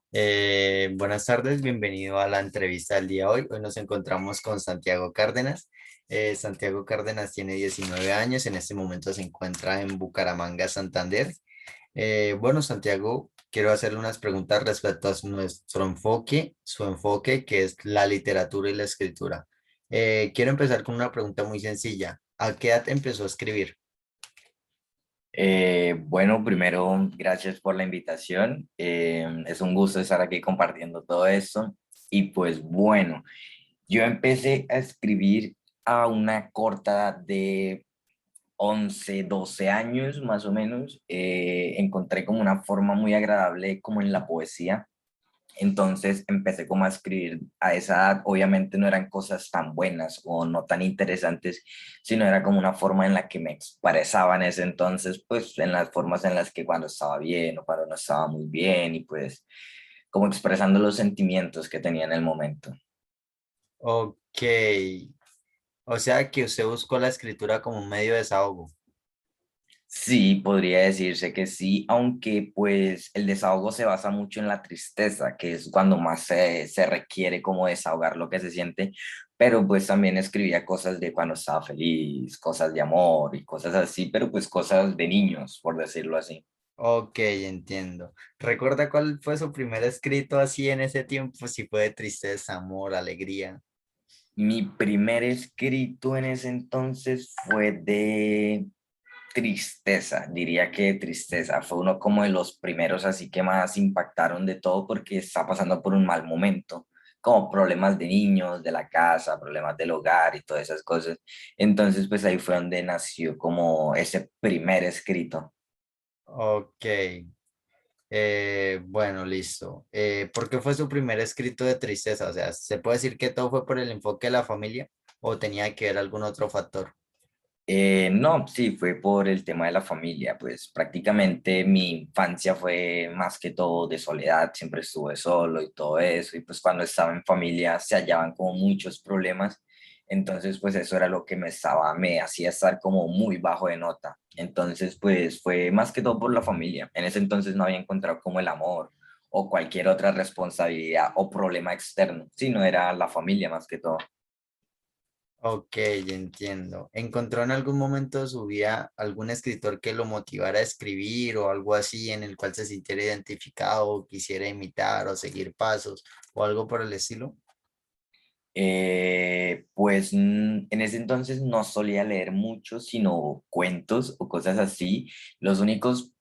Buenas tardes, bienvenido a la entrevista del día de hoy. Hoy nos encontramos con Santiago Cárdenas. Santiago Cárdenas tiene 19 años, en este momento se encuentra en Bucaramanga, Santander. Bueno, Santiago, quiero hacerle unas preguntas respecto a nuestro enfoque, su enfoque, que es la literatura y la escritura. Quiero empezar con una pregunta muy sencilla. ¿A qué edad empezó a escribir? Bueno, primero, gracias por la invitación. Es un gusto estar aquí compartiendo todo esto. Y pues bueno, yo empecé a escribir a una corta edad de 11 12 años más o menos. Encontré como una forma muy agradable como en la poesía. Entonces empecé como a escribir a esa edad. Obviamente no eran cosas tan buenas o no tan interesantes, sino era como una forma en la que me expresaba en ese entonces, pues en las formas en las que cuando estaba bien o cuando no estaba muy bien y pues como expresando los sentimientos que tenía en el momento. Ok, o sea que usted buscó la escritura como un medio de desahogo. Sí, podría decirse que sí, aunque pues el desahogo se basa mucho en la tristeza, que es cuando más se requiere como desahogar lo que se siente, pero pues también escribía cosas de cuando estaba feliz, cosas de amor y cosas así, pero pues cosas de niños, por decirlo así. Ok, entiendo. ¿Recuerda cuál fue su primer escrito así en ese tiempo? Si fue de tristeza, amor, alegría. Mi primer escrito en ese entonces fue de tristeza, diría que tristeza, fue uno como de los primeros así que más impactaron de todo porque está pasando por un mal momento, como problemas de niños, de la casa, problemas del hogar y todas esas cosas. Entonces pues ahí fue donde nació como ese primer escrito. Ok, bueno, listo. ¿Por qué fue su primer escrito de tristeza? O sea, ¿se puede decir que todo fue por el enfoque de la familia o tenía que ver algún otro factor? No, sí, fue por el tema de la familia, pues prácticamente mi infancia fue más que todo de soledad, siempre estuve solo y todo eso, y pues cuando estaba en familia se hallaban como muchos problemas, entonces pues eso era lo que me hacía estar como muy bajo de nota, entonces pues fue más que todo por la familia, en ese entonces no había encontrado como el amor o cualquier otra responsabilidad o problema externo, sino era la familia más que todo. Ok, entiendo. ¿Encontró en algún momento de su vida algún escritor que lo motivara a escribir o algo así en el cual se sintiera identificado o quisiera imitar o seguir pasos o algo por el estilo? En ese entonces no solía leer mucho, sino cuentos o cosas así. Los únicos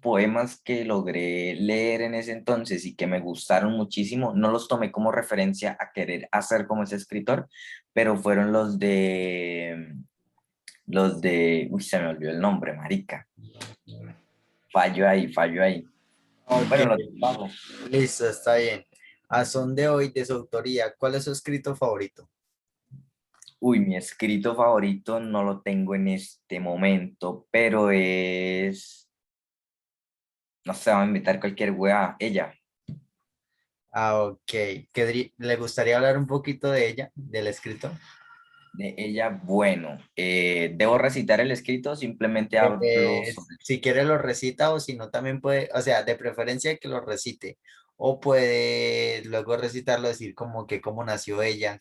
poemas que logré leer en ese entonces y que me gustaron muchísimo, no los tomé como referencia a querer hacer como ese escritor, pero fueron uy, se me olvidó el nombre, marica. Fallo ahí, fallo ahí. Ok, Bueno, los de Pago. listo, está bien. A son de hoy, de su autoría, ¿cuál es su escrito favorito? Uy, mi escrito favorito no lo tengo en este momento, pero no sé, va a invitar cualquier wea, ella. Ah, ok. ¿Le gustaría hablar un poquito de ella, del escrito? De ella, bueno, ¿debo recitar el escrito o simplemente hablo sobre? Si quiere lo recita o si no también puede, o sea, de preferencia que lo recite o puede luego recitarlo, decir como que cómo nació ella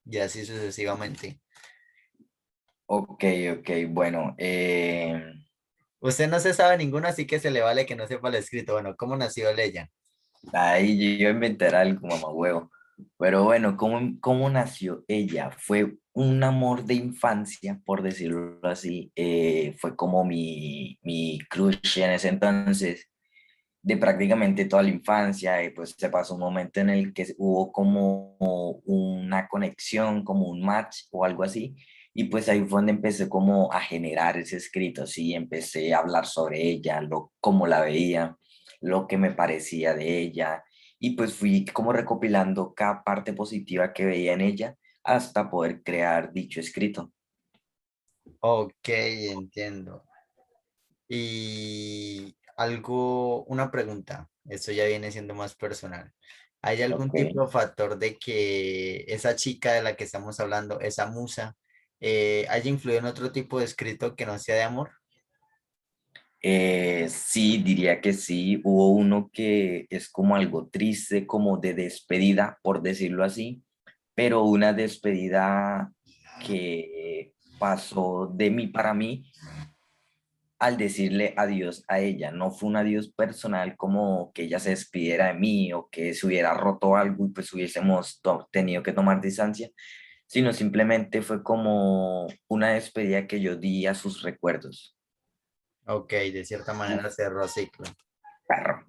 y así sucesivamente. Ok, ok, bueno, Usted no se sabe ninguna, así que se le vale que no sepa el escrito. Bueno, ¿cómo nació ella? ahí yo inventaré algo, mamá huevo. Pero bueno, ¿cómo nació ella? Fue un amor de infancia, por decirlo así. Fue como mi crush en ese entonces. De prácticamente toda la infancia, y pues se pasó un momento en el que hubo como una conexión, como un match o algo así, y pues ahí fue donde empecé como a generar ese escrito, sí, empecé a hablar sobre ella, cómo la veía, lo que me parecía de ella, y pues fui como recopilando cada parte positiva que veía en ella hasta poder crear dicho escrito. Ok, entiendo. Y algo, una pregunta, esto ya viene siendo más personal. ¿Hay algún Ok. tipo de factor de que esa chica de la que estamos hablando, esa musa, haya influido en otro tipo de escrito que no sea de amor? Sí, diría que sí. Hubo uno que es como algo triste, como de despedida, por decirlo así, pero una despedida que pasó de mí para mí al decirle adiós a ella. No fue un adiós personal como que ella se despidiera de mí o que se hubiera roto algo y pues hubiésemos tenido que tomar distancia, sino simplemente fue como una despedida que yo di a sus recuerdos. Ok, de cierta Uf, manera cerró ciclo. perro.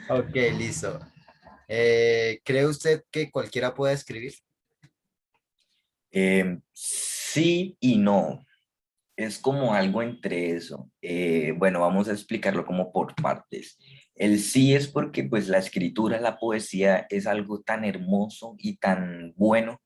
Ok, listo. ¿Cree usted que cualquiera puede escribir? Sí y no. Es como algo entre eso. Bueno, vamos a explicarlo como por partes. El sí es porque pues la escritura, la poesía es algo tan hermoso y tan bueno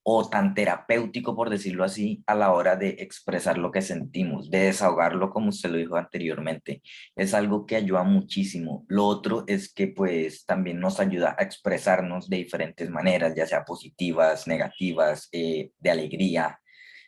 o tan terapéutico, por decirlo así, a la hora de expresar lo que sentimos, de desahogarlo, como usted lo dijo anteriormente. Es algo que ayuda muchísimo. Lo otro es que pues también nos ayuda a expresarnos de diferentes maneras, ya sea positivas, negativas, de alegría,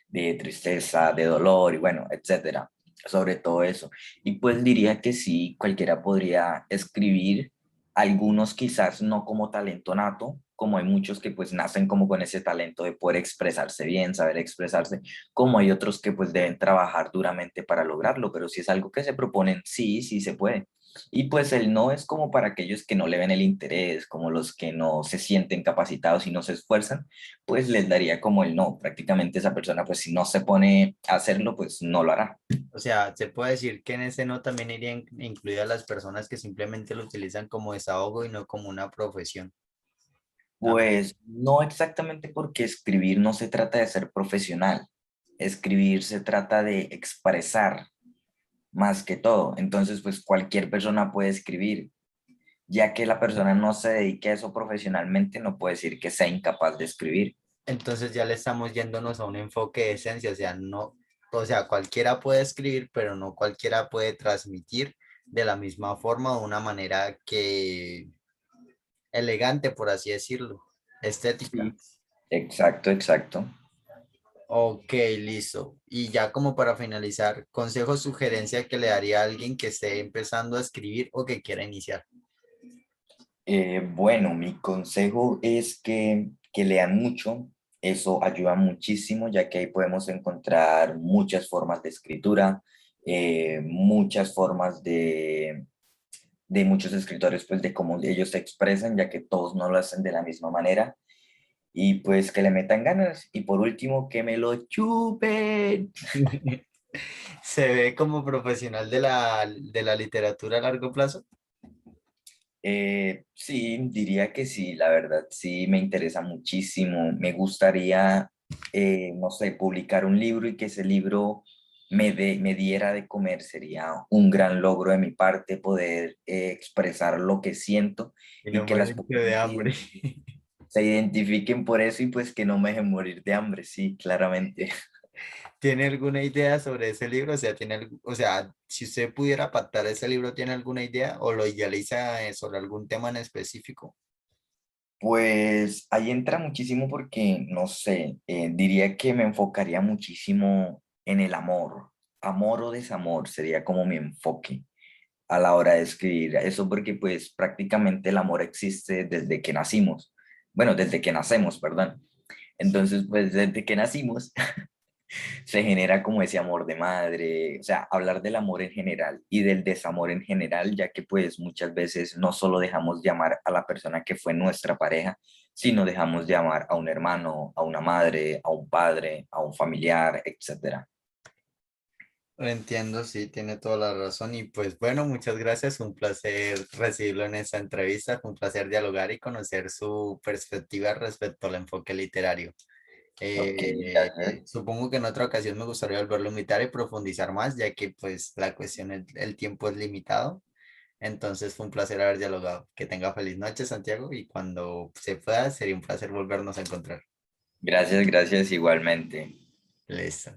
de tristeza, de dolor y bueno, etcétera, sobre todo eso. Y pues diría que sí, cualquiera podría escribir, algunos quizás no como talento nato, como hay muchos que pues nacen como con ese talento de poder expresarse bien, saber expresarse, como hay otros que pues deben trabajar duramente para lograrlo, pero si es algo que se proponen, sí, sí se puede. Y pues el no es como para aquellos que no le ven el interés, como los que no se sienten capacitados y no se esfuerzan, pues les daría como el no. Prácticamente esa persona, pues si no se pone a hacerlo, pues no lo hará. O sea, se puede decir que en ese no también irían incluidas las personas que simplemente lo utilizan como desahogo y no como una profesión. También. Pues no exactamente porque escribir no se trata de ser profesional. Escribir se trata de expresar más que todo. Entonces, pues cualquier persona puede escribir. Ya que la persona no se dedique a eso profesionalmente, no puede decir que sea incapaz de escribir. Entonces ya le estamos yéndonos a un enfoque de esencia, o sea, no, o sea, cualquiera puede escribir, pero no cualquiera puede transmitir de la misma forma o de una manera que elegante, por así decirlo, estética. Sí, exacto, exacto. Ok, listo. Y ya como para finalizar, consejo, sugerencia que le daría a alguien que esté empezando a escribir o que quiera iniciar. Bueno, mi consejo es que lean mucho. Eso ayuda muchísimo, ya que ahí podemos encontrar muchas formas de escritura, muchas formas de muchos escritores, pues de cómo ellos se expresan, ya que todos no lo hacen de la misma manera. Y pues que le metan ganas. Y por último, que me lo chupen. ¿Se ve como profesional de la literatura a largo plazo? Sí, diría que sí, la verdad, sí me interesa muchísimo. Me gustaría, no sé, publicar un libro y que ese libro me diera de comer. Sería un gran logro de mi parte poder expresar lo que siento Y y no que las morirse de personas hambre. se identifiquen por eso y pues que no me dejen morir de hambre, sí, claramente. ¿Tiene alguna idea sobre ese libro? O sea, o sea, si usted pudiera pactar ese libro, ¿tiene alguna idea o lo idealiza sobre algún tema en específico? Pues ahí entra muchísimo porque, no sé, diría que me enfocaría muchísimo en el amor. Amor o desamor sería como mi enfoque a la hora de escribir. Eso porque pues prácticamente el amor existe desde que nacimos. Bueno, desde que nacemos, perdón. Entonces, pues desde que nacimos se genera como ese amor de madre, o sea, hablar del amor en general y del desamor en general, ya que pues muchas veces no solo dejamos de amar a la persona que fue nuestra pareja, sino dejamos de amar a un hermano, a una madre, a un padre, a un familiar, etcétera. Lo entiendo, sí, tiene toda la razón. Y pues bueno, muchas gracias. Un placer recibirlo en esta entrevista. Fue un placer dialogar y conocer su perspectiva respecto al enfoque literario. Ok, gracias. Supongo que en otra ocasión me gustaría volverlo a invitar y profundizar más, ya que pues la cuestión, el tiempo es limitado. Entonces fue un placer haber dialogado. Que tenga feliz noche, Santiago, y cuando se pueda, sería un placer volvernos a encontrar. Gracias, gracias igualmente. Listo.